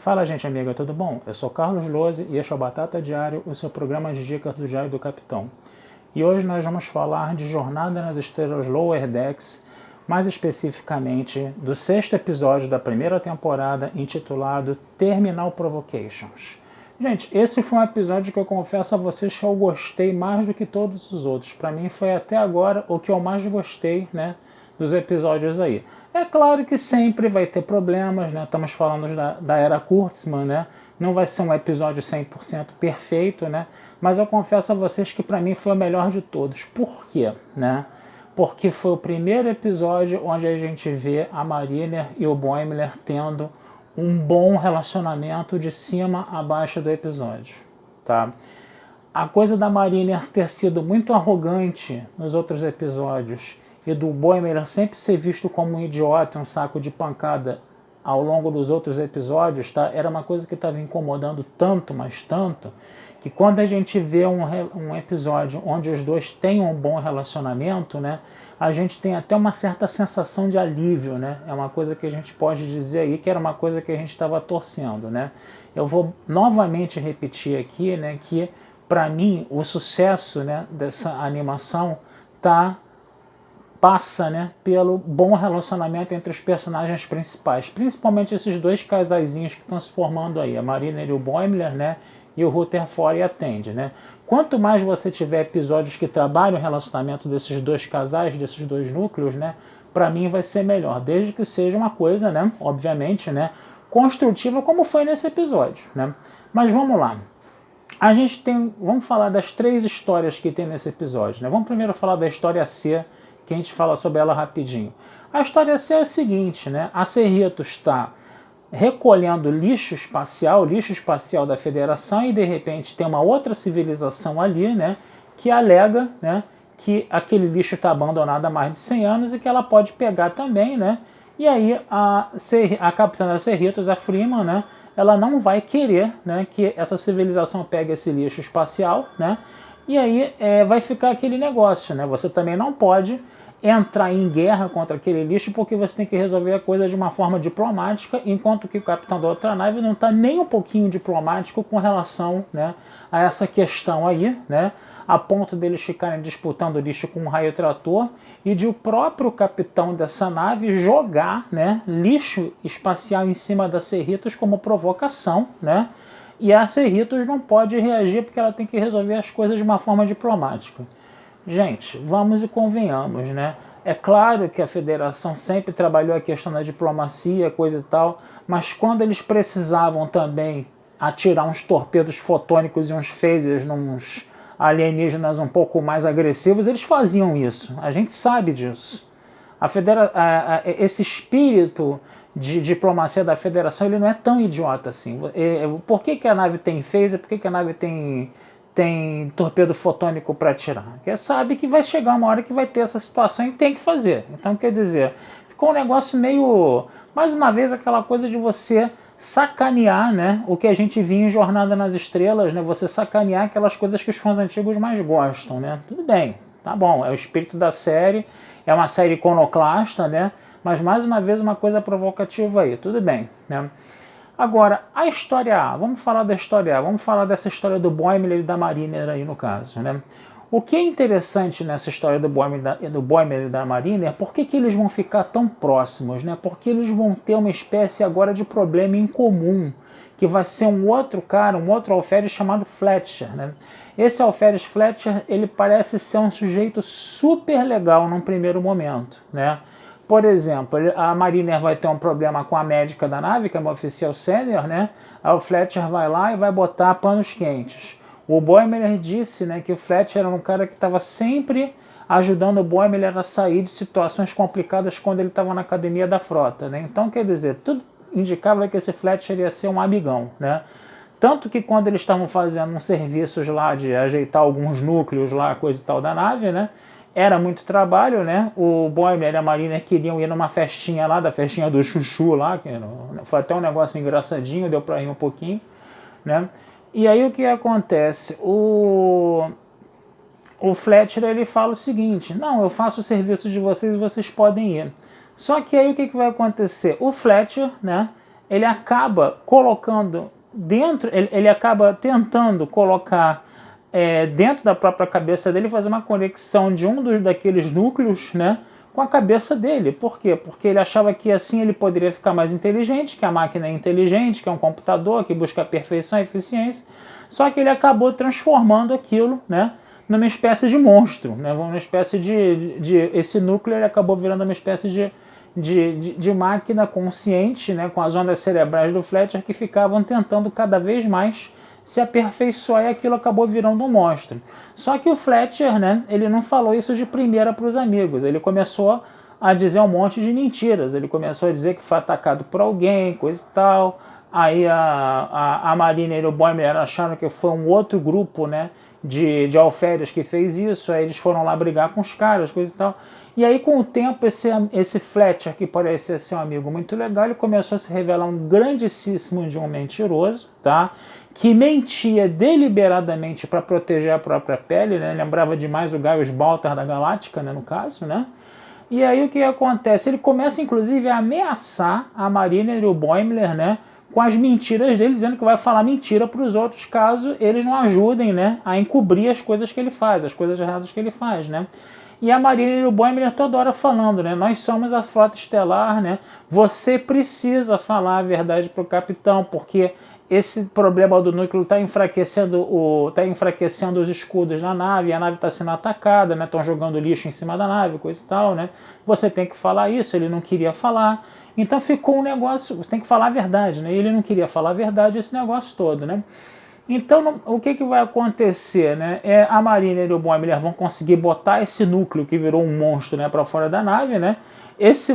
Fala, gente amiga, tudo bom? Eu sou Carlos Lose e este é o Batata Diário, o seu programa de dicas do Diário do Capitão. E hoje nós vamos falar de Jornada nas Estrelas Lower Decks, mais especificamente do 6º episódio da primeira temporada, intitulado Terminal Provocations. Gente, esse foi um episódio que eu confesso a vocês que eu gostei mais do que todos os outros. Para mim foi até agora o que eu mais gostei, né, dos episódios aí. É claro que sempre vai ter problemas, né? Estamos falando da era Kurtzman, né? Não vai ser um episódio 100% perfeito, né? Mas eu confesso a vocês que para mim foi o melhor de todos. Por quê, né? Porque foi o primeiro episódio onde a gente vê a Mariner e o Boimler tendo um bom relacionamento de cima a baixo do episódio, tá? A coisa da Mariner ter sido muito arrogante nos outros episódios e do Boimler sempre ser visto como um idiota, um saco de pancada ao longo dos outros episódios, tá? Era uma coisa que estava incomodando tanto, mas tanto, que quando a gente vê um episódio onde os dois têm um bom relacionamento, né, a gente tem até uma certa sensação de alívio, né? É uma coisa que a gente pode dizer aí que era uma coisa que a gente estava torcendo, né? Eu vou novamente repetir aqui, né, que para mim o sucesso, né, dessa animação passa, né, pelo bom relacionamento entre os personagens principais, principalmente esses dois casaizinhos que estão se formando aí, a Mariner e o Boimler, né, e o Rutherford e a Tendi, né. Quanto mais você tiver episódios que trabalham o relacionamento desses dois casais, desses dois núcleos, né, para mim vai ser melhor, desde que seja uma coisa, né, obviamente, né, construtiva como foi nesse episódio, né. Mas vamos lá. A gente tem, vamos falar das 3 histórias que tem nesse episódio, né. Vamos primeiro falar da história C, que a gente fala sobre ela rapidinho. A história C é o seguinte, né? A Cerritos está recolhendo lixo espacial da Federação, e de repente tem uma outra civilização ali, né, que alega, né, que aquele lixo está abandonado há mais de 100 anos e que ela pode pegar também, né? E aí a capitã da Cerritos, a Freeman, né, ela não vai querer, né, que essa civilização pegue esse lixo espacial, né? E aí vai ficar aquele negócio, né? Você também não pode entrar em guerra contra aquele lixo porque você tem que resolver a coisa de uma forma diplomática, enquanto que o capitão da outra nave não está nem um pouquinho diplomático com relação, né, a essa questão aí, né, a ponto deles ficarem disputando lixo com um raio trator e de o próprio capitão dessa nave jogar, né, lixo espacial em cima da Cerritos como provocação, né, e a Cerritos não pode reagir porque ela tem que resolver as coisas de uma forma diplomática. Gente, vamos e convenhamos, né? É claro que a Federação sempre trabalhou a questão da diplomacia, coisa e tal, mas quando eles precisavam também atirar uns torpedos fotônicos e uns phasers nos alienígenas um pouco mais agressivos, eles faziam isso. A gente sabe disso. Esse espírito de diplomacia da Federação, ele não é tão idiota assim. Por que a nave tem phaser? Por que a nave tem torpedo fotônico para atirar? Porque sabe que vai chegar uma hora que vai ter essa situação e tem que fazer. Então, quer dizer, ficou um negócio meio, mais uma vez, aquela coisa de você sacanear, né, o que a gente via em Jornada nas Estrelas, né, você sacanear aquelas coisas que os fãs antigos mais gostam, né. Tudo bem, tá bom, é o espírito da série, é uma série iconoclasta, né, mas mais uma vez uma coisa provocativa aí, tudo bem, né. Agora, a história A, vamos falar da história A, vamos falar dessa história do Boimler e da Mariner aí no caso, né? O que é interessante nessa história do Boimler e da Mariner, por que eles vão ficar tão próximos, né? Porque eles vão ter uma espécie agora de problema em comum, que vai ser um outro cara, um outro alferes chamado Fletcher, né? Esse alferes Fletcher, ele parece ser um sujeito super legal num primeiro momento, né? Por exemplo, a Mariner vai ter um problema com a médica da nave, que é uma oficial sênior, né? Aí o Fletcher vai lá e vai botar panos quentes. O Boimler disse, né, que o Fletcher era um cara que estava sempre ajudando o Boimler a sair de situações complicadas quando ele estava na academia da frota, né? Então, quer dizer, tudo indicava que esse Fletcher ia ser um amigão, né? Tanto que quando eles estavam fazendo uns serviços lá de ajeitar alguns núcleos lá, coisa e tal da nave, né? Era muito trabalho, né? O Boimler e a Mariner queriam ir numa festinha lá, da festinha do Chuchu lá, que foi até um negócio engraçadinho, deu pra rir um pouquinho, né? E aí o que acontece? O Fletcher, ele fala o seguinte: não, eu faço o serviço de vocês e vocês podem ir. Só que aí o que vai acontecer? O Fletcher, né, ele acaba colocando dentro, ele acaba tentando colocar dentro da própria cabeça dele, fazer uma conexão de daqueles núcleos, né, com a cabeça dele. Por quê? Porque ele achava que assim ele poderia ficar mais inteligente, que a máquina é inteligente, que é um computador, que busca perfeição e eficiência. Só que ele acabou transformando aquilo, né, numa espécie de monstro, né, uma espécie esse núcleo ele acabou virando uma espécie de máquina consciente, né, com as ondas cerebrais do Fletcher que ficavam tentando cada vez mais se aperfeiçoar, e aquilo acabou virando um monstro. Só que o Fletcher, né, ele não falou isso de primeira para os amigos, ele começou a dizer um monte de mentiras, ele começou a dizer que foi atacado por alguém, coisa e tal. Aí a Marina e o Boimler acharam que foi um outro grupo, né, de alferes que fez isso, aí eles foram lá brigar com os caras, coisa e tal. E aí, com o tempo, esse Fletcher, que parecia ser um amigo muito legal, ele começou a se revelar um grandíssimo de um mentiroso, tá? Que mentia deliberadamente para proteger a própria pele, né? Lembrava demais o Gaius Baltar da Galáctica, né, no caso, né? E aí o que acontece? Ele começa, inclusive, a ameaçar a Mariner e o Boimler, né, com as mentiras dele, dizendo que vai falar mentira para os outros caso eles não ajudem, né, a encobrir as coisas que ele faz, as coisas erradas que ele faz, né? E a Mariner e o Boimler toda hora falando, né? Nós somos a frota estelar, né? Você precisa falar a verdade para o capitão, porque esse problema do núcleo está enfraquecendo os escudos na nave, a nave está sendo atacada, né? Estão jogando lixo em cima da nave, coisa e tal, né? Você tem que falar isso, ele não queria falar. Então ficou um negócio, você tem que falar a verdade, né? E ele não queria falar a verdade, esse negócio todo, né? Então, o que vai acontecer, né? A Mariner e o Boimler vão conseguir botar esse núcleo que virou um monstro, né, para fora da nave, né? Esse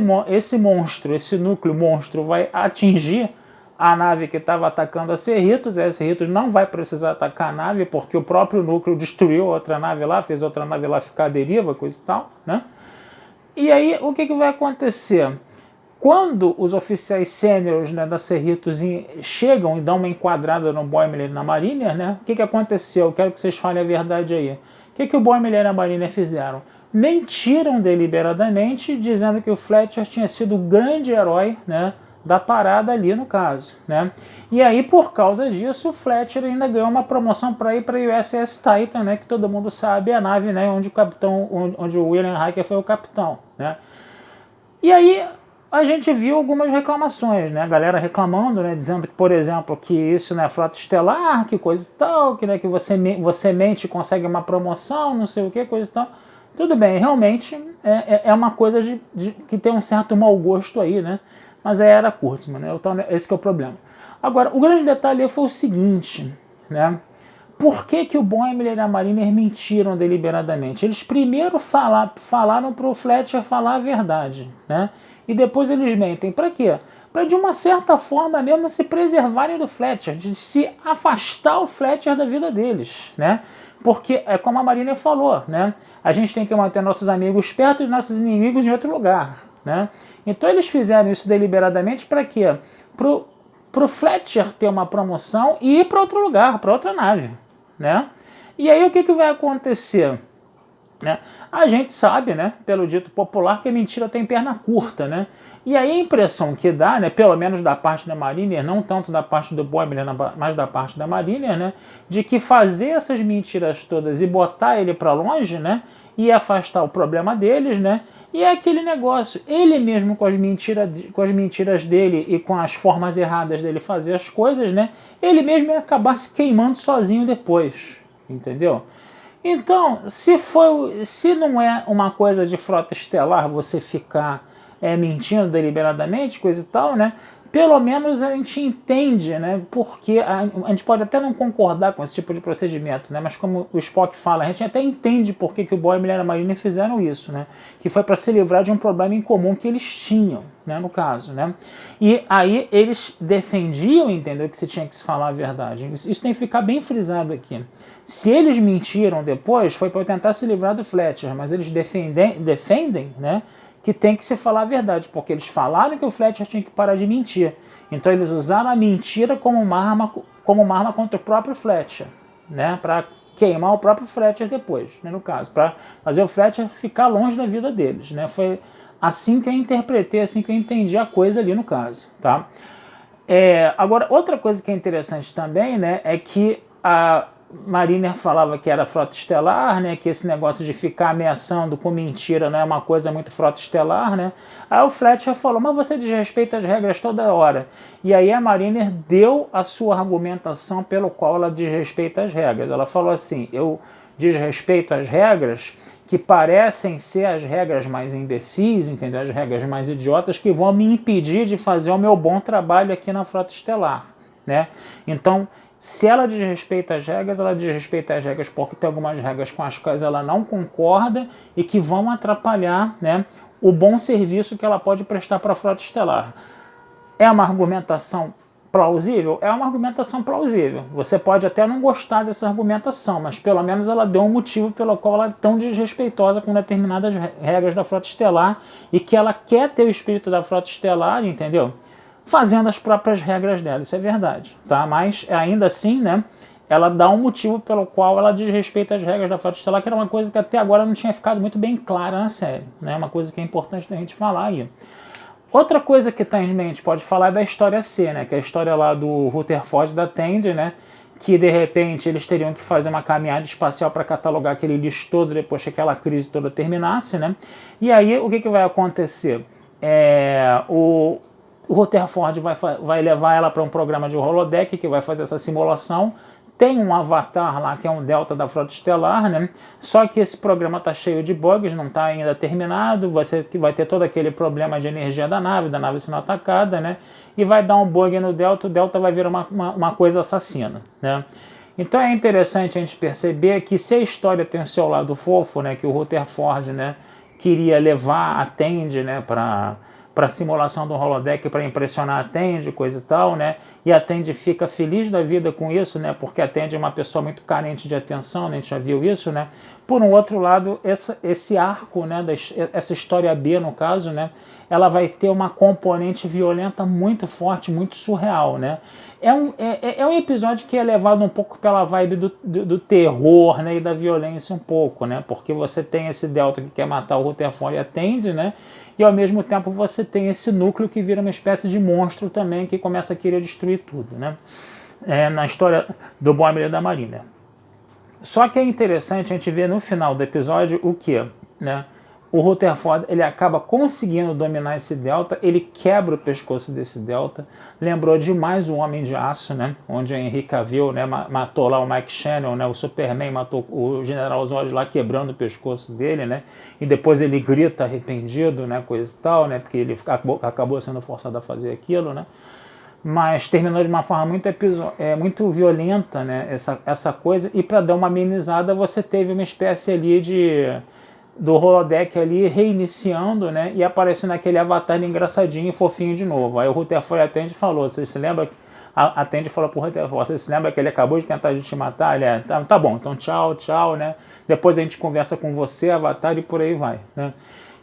núcleo monstro vai atingir a nave que estava atacando a Cerritos. A Cerritos não vai precisar atacar a nave, porque o próprio núcleo destruiu outra nave lá, fez outra nave lá ficar à deriva, coisa e tal, né? E aí, o que vai acontecer? Quando os oficiais sêniores, né, da Cerritos chegam e dão uma enquadrada no Boimler e na Mariner, né, o que aconteceu? Eu quero que vocês falem a verdade aí. O que o Boimler e a Mariner fizeram? Mentiram deliberadamente, dizendo que o Fletcher tinha sido o grande herói, né, da parada ali no caso, né? E aí, por causa disso, o Fletcher ainda ganhou uma promoção para ir para a USS Titan, né, que todo mundo sabe, é a nave, né, onde o William Riker foi o capitão, né? E aí a gente viu algumas reclamações, né? A galera reclamando, né? Dizendo que, por exemplo, que isso não é frota estelar, que coisa e tal, que, né, que você mente e consegue uma promoção, não sei o que, coisa e tal. Tudo bem, realmente é uma coisa que tem um certo mau gosto aí, né? Mas era Kurtzman, né? Então, esse que é o problema. Agora, o grande detalhe foi o seguinte, né? Por que o Boimler e a Mariner mentiram deliberadamente? Eles primeiro falaram para o Fletcher falar a verdade, né? E depois eles mentem. Para quê? Para, de uma certa forma mesmo, se preservarem do Fletcher, de se afastar o Fletcher da vida deles, né? Porque, é como a Mariner falou, né? A gente tem que manter nossos amigos perto e nossos inimigos em outro lugar, né? Então eles fizeram isso deliberadamente para quê? Pro Fletcher ter uma promoção e ir para outro lugar, para outra nave, né? E aí o que vai acontecer? Né? A gente sabe, né, pelo dito popular, que a mentira tem perna curta, né? E aí a impressão que dá, né, pelo menos da parte da Mariner, não tanto da parte do Boimler, mas da parte da Mariner, né, de que fazer essas mentiras todas e botar ele para longe, né, e afastar o problema deles, né? E é aquele negócio, ele mesmo com as mentiras dele e com as formas erradas dele fazer as coisas, né? Ele mesmo ia acabar se queimando sozinho depois, entendeu? Então, se não é uma coisa de frota estelar você ficar mentindo deliberadamente, coisa e tal, né? Pelo menos a gente entende, né? Porque a gente pode até não concordar com esse tipo de procedimento, né? Mas como o Spock fala, a gente até entende por que o Boimler e a Mariner fizeram isso, né? Que foi para se livrar de um problema em comum que eles tinham, né? No caso, né? E aí eles defendiam, entendeu? Que se tinha que se falar a verdade. Isso tem que ficar bem frisado aqui. Se eles mentiram depois, foi para tentar se livrar do Fletcher, mas eles defendem, né? Que tem que se falar a verdade, porque eles falaram que o Fletcher tinha que parar de mentir. Então eles usaram a mentira como uma arma contra o próprio Fletcher, né? Para queimar o próprio Fletcher depois, né? No caso, para fazer o Fletcher ficar longe da vida deles, né? Foi assim que eu interpretei, assim que eu entendi a coisa ali no caso, tá? Agora, outra coisa que é interessante também, né, é que a Mariner falava que era frota estelar, né, que esse negócio de ficar ameaçando com mentira não é uma coisa muito frota estelar, né. Aí o Fletcher falou, mas você desrespeita as regras toda hora. E aí a Mariner deu a sua argumentação pelo qual ela desrespeita as regras. Ela falou assim, eu desrespeito as regras que parecem ser as regras mais imbecis, entendeu? As regras mais idiotas que vão me impedir de fazer o meu bom trabalho aqui na frota estelar, né? Então, se ela desrespeita as regras, ela desrespeita as regras porque tem algumas regras com as quais ela não concorda e que vão atrapalhar, né, o bom serviço que ela pode prestar para a frota estelar. É uma argumentação plausível? É uma argumentação plausível. Você pode até não gostar dessa argumentação, mas pelo menos ela deu um motivo pelo qual ela é tão desrespeitosa com determinadas regras da frota estelar e que ela quer ter o espírito da frota estelar, entendeu? Fazendo as próprias regras dela, isso é verdade, tá? Mas ainda assim, né, ela dá um motivo pelo qual ela desrespeita as regras da frota estelar, que era uma coisa que até agora não tinha ficado muito bem clara na série, né? Uma coisa que é importante da gente falar aí. Outra coisa que está em mente, pode falar, é da história C, né? Que é a história lá do Rutherford e da Tandy, né? Que de repente eles teriam que fazer uma caminhada espacial para catalogar aquele lixo todo depois que aquela crise toda terminasse, né? E aí o que vai acontecer? O Rutherford vai levar ela para um programa de holodeck que vai fazer essa simulação. Tem um avatar lá que é um delta da frota estelar, né? Só que esse programa está cheio de bugs, não está ainda terminado, vai ter todo aquele problema de energia da nave sendo atacada, né? E vai dar um bug no delta, o delta vai virar uma coisa assassina, né? Então é interessante a gente perceber que se a história tem o seu lado fofo, né? Que o Rutherford, né, queria levar a Tandy, né, para a simulação do holodeck para impressionar a Tandy, coisa e tal, né? E a Tandy fica feliz da vida com isso, né? Porque a Tandy é uma pessoa muito carente de atenção, né? A gente já viu isso, né? Por um outro lado, esse arco, né? Essa história B, no caso, né? Ela vai ter uma componente violenta muito forte, muito surreal, né? É um episódio que é levado um pouco pela vibe do terror, né? E da violência um pouco, né? Porque você tem esse Delta que quer matar o Rutherford e a Tandy, né? E ao mesmo tempo você tem esse núcleo que vira uma espécie de monstro também, que começa a querer destruir tudo, né? Na história do Boimler e da Mariner. Só que é interessante a gente ver no final do episódio o que, né? O Rutherford, ele acaba conseguindo dominar esse Delta, ele quebra o pescoço desse Delta. Lembrou demais o Homem de Aço, né? Onde a Henry Cavill, né, matou lá o Mike Shannon, né? O Superman matou o General Zod lá quebrando o pescoço dele, né? E depois ele grita arrependido, né? Coisa e tal, né? Porque ele acabou sendo forçado a fazer aquilo, né? Mas terminou de uma forma muito violenta, né? Essa coisa. E para dar uma amenizada, você teve uma espécie ali do holodeck ali reiniciando, né, e aparecendo aquele avatar engraçadinho e fofinho de novo. Aí o Rutherford atende e falou, você se lembra? A Tandy falou pro Rutherford, você se lembra que ele acabou de tentar te matar? Ele tá bom, então tchau, né, depois a gente conversa com você, avatar, e por aí vai, né.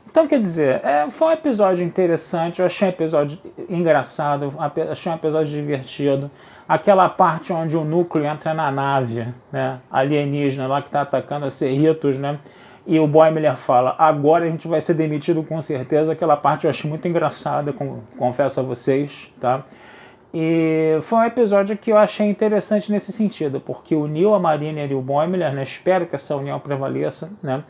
Então, quer dizer, foi um episódio interessante, eu achei um episódio engraçado, achei um episódio divertido. Aquela parte onde o núcleo entra na nave, né, alienígena lá que está atacando a Cerritos, né, e o Boimler fala, agora a gente vai ser demitido com certeza. Aquela parte eu achei muito engraçada, confesso a vocês, tá? E foi um episódio que eu achei interessante nesse sentido, porque uniu a Mariner e o Boimler, né? Espero que essa união prevaleça, né?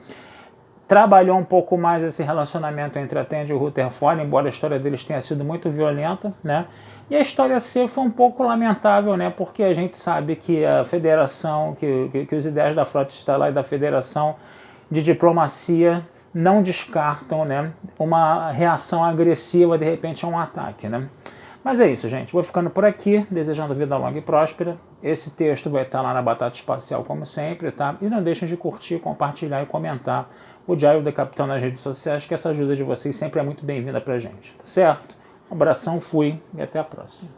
Trabalhou um pouco mais esse relacionamento entre a Tandy e o Rutherford, embora a história deles tenha sido muito violenta, né? E a história C foi um pouco lamentável, né? Porque a gente sabe que a Federação, que os ideais da Frota Estelar e da Federação de diplomacia não descartam, né, uma reação agressiva de repente a um ataque, né? Mas é isso, gente. Vou ficando por aqui, desejando vida longa e próspera. Esse texto vai estar lá na Batata Espacial, como sempre, tá? E não deixem de curtir, compartilhar e comentar o Diário do Capitão nas redes sociais, que essa ajuda de vocês sempre é muito bem-vinda pra gente, tá certo? Um abração, fui e até a próxima.